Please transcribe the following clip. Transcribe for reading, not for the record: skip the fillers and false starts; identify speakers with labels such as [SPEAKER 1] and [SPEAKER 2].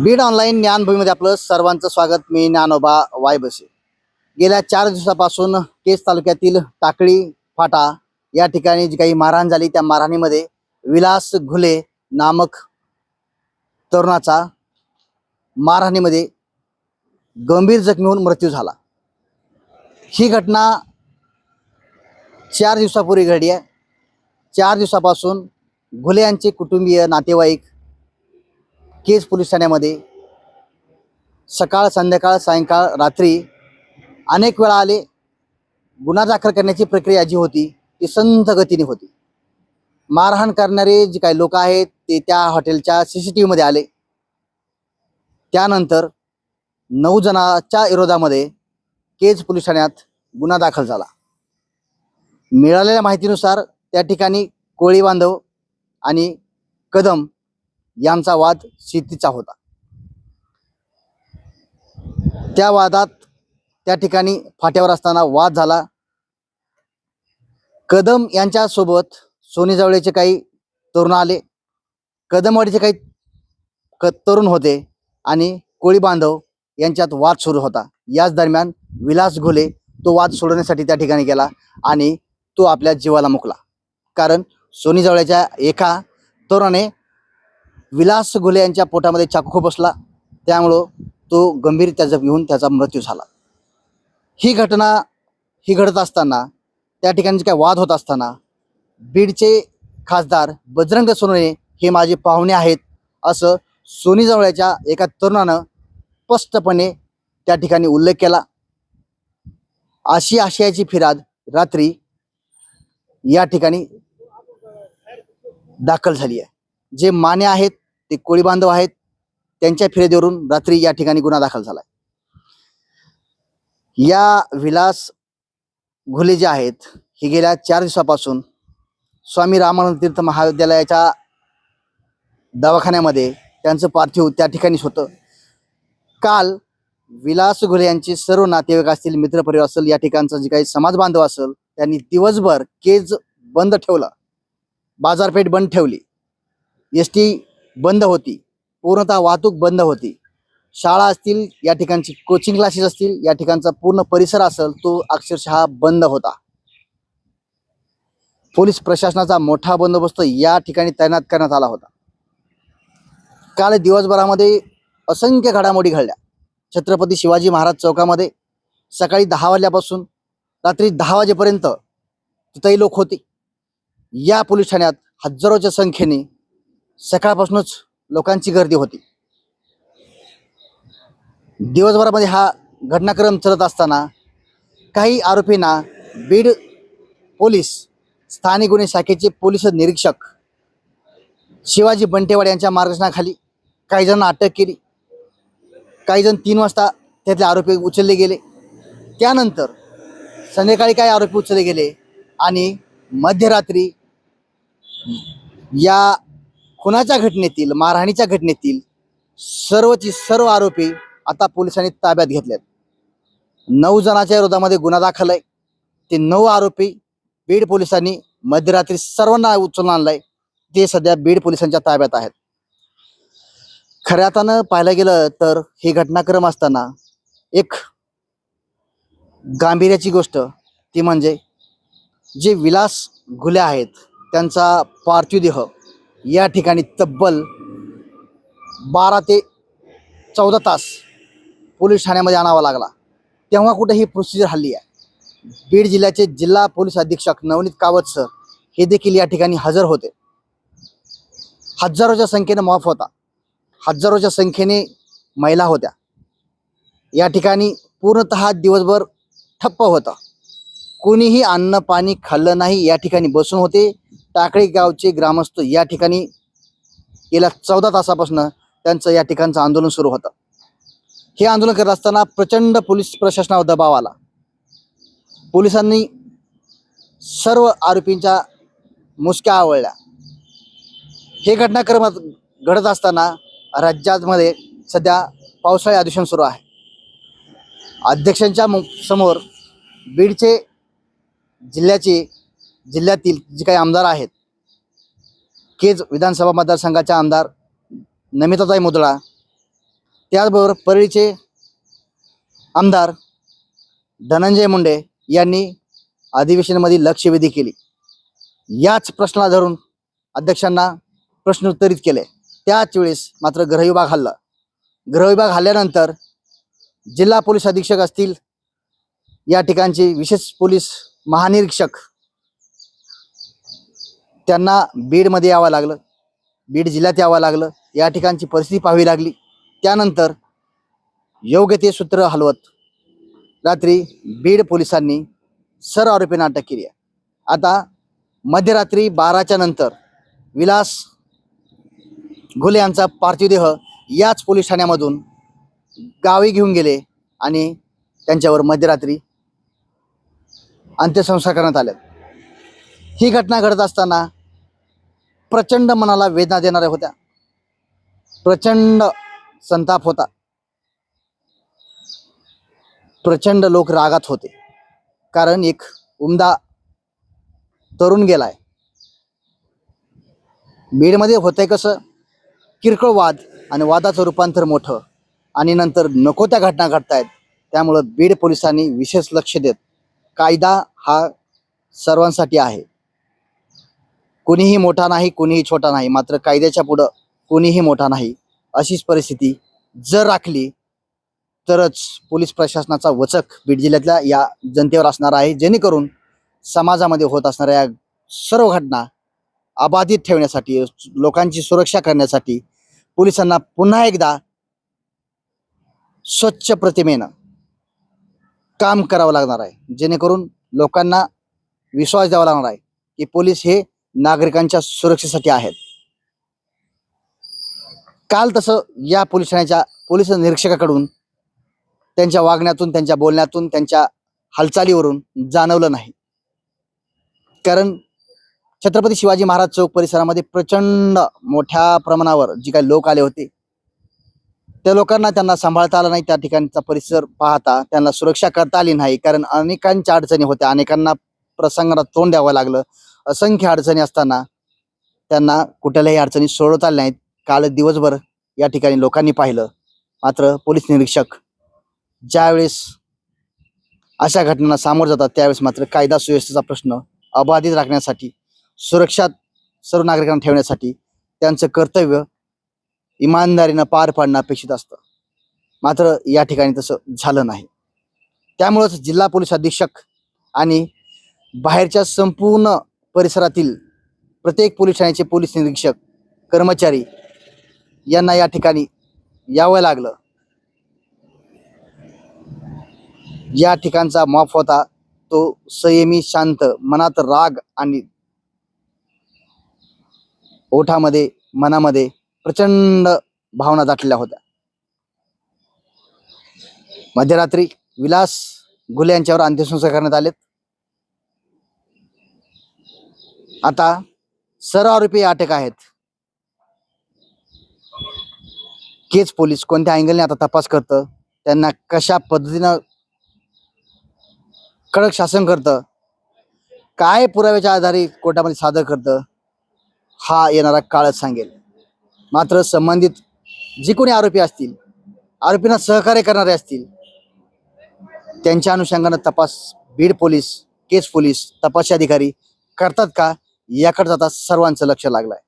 [SPEAKER 1] Beed online ज्ञानभूमीमध्ये आपलं सर्वांचं स्वागत. मी ज्ञानोबा वायबसे. गेल्या 4 दिवसापासून केज तालुक्यातील टाकळी फाटा या ठिकाणी जी काही मारहाण झाली त्या मारहाणीमध्ये विलास घुले नामक तरुणाचा मारहाणीमध्ये गंभीर जखमी होऊन मृत्यू झाला. ही घटना 4 दिवसापूर्वी घडली आहे. 4 दिवसापासून घुले यांचे कुटुंबीय नातेवाईक केज पोलीस ठाण्यामध्ये सकाळ संध्याकाळ सायंकाळ रात्री अनेक वेळा आले. गुन्हा दाखल करण्याची प्रक्रिया जी होती ती संथ गतीने होती. मारहाण करणारे जे काही लोक आहेत ते त्या हॉटेलच्या CCTV मध्ये आले. त्यानंतर 9 जणांच्या विरोधामध्ये केज पोलीस ठाण्यात गुन्हा दाखल झाला. मिळालेल्या माहितीनुसार त्या ठिकाणी कोळी बांधव आणि कदम यांचा वाद शेतीचा होता. त्या वादात त्या ठिकाणी फाट्यावर असताना वाद झाला. कदम यांच्या सोबत सोनी जवळचे काही तरुण आले. कदमवाडीचे काही तरुण होते आणि कोळी बांधव यांच्यात वाद सुरू होता. याच दरम्यान विलास घुले तो वाद सोडवण्यासाठी त्या ठिकाणी गेला आणि तो आपल्या जीवाला मुकला. कारण सोनी जवळच्या एका तरुणाने विलास घुले यांच्या पोटामध्ये चाकू खुपसला. त्यामुळं तो गंभीर जखमी होऊन त्याचा मृत्यू झाला. ही घटना घडत असताना त्या ठिकाणी जे काय वाद होत असताना बीडचे खासदार बजरंग सोनवणे हे माझे पाहुणे आहेत असं सोनी जवळच्या एका तरुणानं स्पष्टपणे त्या ठिकाणी उल्लेख केला. अशी आशयाची फिर्याद रात्री या ठिकाणी दाखल झाली आहे. जे माने आहेत ते कोळी बांधव आहेत. त्यांच्या फिर्यादीवरून रात्री या ठिकाणी गुन्हा दाखल झाला. या विलास घुले जे आहेत हे गेल्या 4 दिवसापासून स्वामी रामानंद तीर्थ महाविद्यालयाच्या दवाखान्यामध्ये त्यांचं पार्थिव त्या ठिकाणीच होतं. काल विलास घुले यांचे सर्व नातेवाईक असतील, मित्रपरिवार असेल, या ठिकाणचा जे काही समाज बांधव असेल त्यांनी दिवसभर केज बंद ठेवलं. बाजारपेठ बंद ठेवली. ST बंद होती. पूर्णतः वाहतूक बंद होती. शाळा असतील, या ठिकाणची कोचिंग क्लासेस असतील, या ठिकाणचा पूर्ण परिसर असेल तो अक्षरशः बंद होता. पोलीस प्रशासनाचा मोठा बंदोबस्त या ठिकाणी तैनात करण्यात आला होता. काल दिवसभरामध्ये असंख्य घडामोडी घडल्या. छत्रपती शिवाजी महाराज चौकामध्ये सकाळी 10 वाजल्यापासून रात्री 10 वाजेपर्यंत तिथेही लोक होते. या पोलीस ठाण्यात हजारोच्या संख्येने सकाळपासूनच लोकांची गर्दी होती. दिवसभरामध्ये हा घटनाक्रम चालत असताना काही आरोपींना बीड पोलीस स्थानिक गुन्हे शाखेचे पोलीस निरीक्षक शिवाजी बंटेवाड यांच्या मार्गदर्शनाखाली काही जणांना अटक केली. काही जण 3 वाजता त्यातले आरोपी उचलले गेले. त्यानंतर संध्याकाळी काही आरोपी उचलले गेले आणि मध्यरात्री या खुनाच्या घटनेतील, मारहाणीच्या घटनेतील सर्व आरोपी आता पोलिसांनी ताब्यात घेतलेत. 9 जणांच्या विरोधामध्ये गुन्हा दाखल आहे. ते 9 आरोपी बीड पोलिसांनी मध्यरात्री सर्वांना उचलून आणलंय. ते सध्या बीड पोलिसांच्या ताब्यात आहेत. खऱ्या अर्थानं पाहायला गेलं तर हे घटनाक्रम असताना एक गांभीर्याची गोष्ट ती म्हणजे जे विलास घुले आहेत त्यांचा पार्थिव देह या ठिकाणी तब्बल 12 ते 14 तास पोलीस ठाण्यामध्ये आणावा लागला. तेव्हा कुठे ही प्रोसिजर हल्ली आहे. बीड जिल्ह्याचे जिल्हा पोलीस अधीक्षक नवनीत कावत सर हे देखील या ठिकाणी हजर होते. हजारोच्या संख्येने मॉफ होता. हजारोच्या संख्येने महिला होत्या. या ठिकाणी पूर्णतः दिवसभर ठप्प होता. कोणीही अन्न पाणी खाल्लं नाही. या ठिकाणी बसून होते. टाकळी गावचे ग्रामस्थ या ठिकाणी गेल्या 14 तासापासून त्यांचं या ठिकाणचं आंदोलन सुरू होतं. हे आंदोलन करत असताना प्रचंड पोलीस प्रशासनावर दबाव आला. पोलिसांनी सर्व आरोपींच्या मुसक्या आवळल्या. हे घटनाक्रम घडत असताना राज्यामध्ये सध्या पावसाळी अधिवेशन सुरू आहे. अध्यक्षांच्या समोर बीडचे जिल्ह्यातील जे काही आमदार आहेत, केज विधानसभा मतदारसंघाच्या आमदार नमिताताई मुदळा, त्याचबरोबर परळीचे आमदार धनंजय मुंडे यांनी अधिवेशनामध्ये लक्षवेधी केली. याच प्रश्नाला धरून अध्यक्षांना प्रश्नोत्तरित केले. त्याच वेळेस मात्र गृहविभाग हल्ला. गृहविभाग हल्ल्यानंतर जिल्हा पोलीस अधीक्षक असतील, या ठिकाणचे विशेष पोलीस महानिरीक्षक, त्यांना बीडमध्ये यावं लागलं, बीड जिल्ह्यात यावं लागलं. या ठिकाणची परिस्थिती पाहावी लागली. त्यानंतर योग्य ते सूत्र हलवत रात्री बीड पोलिसांनी सर्व आरोपींना अटक केली आहे. आता मध्यरात्री 12च्या नंतर विलास घुले यांचा पार्थिव देह याच पोलीस ठाण्यामधून गावी घेऊन गेले आणि त्यांच्यावर मध्यरात्री अंत्यसंस्कार करण्यात आले. ही घटना घडत असताना प्रचंड मनाला वेदना देणाऱ्या होत्या. प्रचंड संताप होता. प्रचंड लोक रागात होते. कारण एक उमदा तरुण गेलाय. बीडमध्ये होतंय कसं, किरकोळ वाद आणि वादाचं रूपांतर मोठं आणि नंतर नको त्या घटना घडतायत. त्यामुळं बीड पोलिसांनी विशेष लक्ष देत, कायदा हा सर्वांसाठी आहे, कोणीही मोठा नाही, कोणीही छोटा नाही, मात्र कायद्याच्या पुढं कोणीही मोठा नाही, अशीच परिस्थिती जर राखली तरच पोलीस प्रशासनाचा वचक बीड जिल्ह्यातल्या या जनतेवर असणार आहे. जेणेकरून समाजामध्ये होत असणाऱ्या सर्व घटना अबाधित ठेवण्यासाठी, लोकांची सुरक्षा करण्यासाठी पोलिसांना पुन्हा एकदा स्वच्छ प्रतिमेनं काम करावं लागणार आहे. जेणेकरून लोकांना विश्वास द्यावा लागणार आहे की पोलीस हे नागरिकांच्या सुरक्षेसाठी आहेत. काल तसं या पोलीस ठाण्याच्या पोलीस निरीक्षकाकडून त्यांच्या वागण्यातून, त्यांच्या बोलण्यातून, त्यांच्या हालचालीवरून जाणवलं नाही. कारण छत्रपती शिवाजी महाराज चौक परिसरामध्ये प्रचंड मोठ्या प्रमाणावर जी काही लोक आले होते, त्या लोकांना त्यांना सांभाळता आलं नाही. त्या ठिकाणचा परिसर पाहता त्यांना सुरक्षा करता आली नाही. कारण अनेकांच्या अडचणी होत्या, अनेकांना प्रसंगाला तोंड द्यावं लागलं. असंख्य अडचणी असताना त्यांना कुठल्याही अडचणी सोडवता आल्या नाहीत. काल दिवसभर या ठिकाणी लोकांनी पाहिलं. मात्र पोलीस निरीक्षक ज्यावेळेस अशा घटनांना सामोरं जातात त्यावेळेस मात्र कायदा सुव्यवस्थेचा प्रश्न अबाधित राखण्यासाठी, सुरक्षा सर्व नागरिकांना ठेवण्यासाठी त्यांचं कर्तव्य इमानदारीनं पार पाडणं अपेक्षित असतं. मात्र या ठिकाणी तसं झालं नाही. त्यामुळंच जिल्हा पोलीस अधीक्षक आणि बाहेरच्या संपूर्ण परिसरातील प्रत्येक पोलीस ठाण्याचे पोलीस निरीक्षक, कर्मचारी यांना या ठिकाणी यावं लागलं. या ठिकाणचा मॉप होता तो संयमी, शांत, मनात राग आणि ओठामध्ये, मनामध्ये प्रचंड भावना दाटलेल्या होत्या. मध्यरात्री विलास घुले यांच्यावर अंत्यसंस्कार करण्यात आलेत. आता सर्व आरोपी अटक आहेत. केज पोलीस कोणत्या अँगलने आता तपास करतं, त्यांना कशा पद्धतीनं कडक शासन करतं, काय पुराव्याच्या आधारे कोर्टामध्ये सादर करतं, हा येणारा काळच सांगेल. मात्र संबंधित जे कोणी आरोपी असतील, आरोपींना सहकार्य करणारे असतील, त्यांच्या अनुषंगानं तपास बीड पोलीस, केज पोलीस, तपासी अधिकारी करतात का, याकडे आता सर्वांचं लक्ष लागलंय.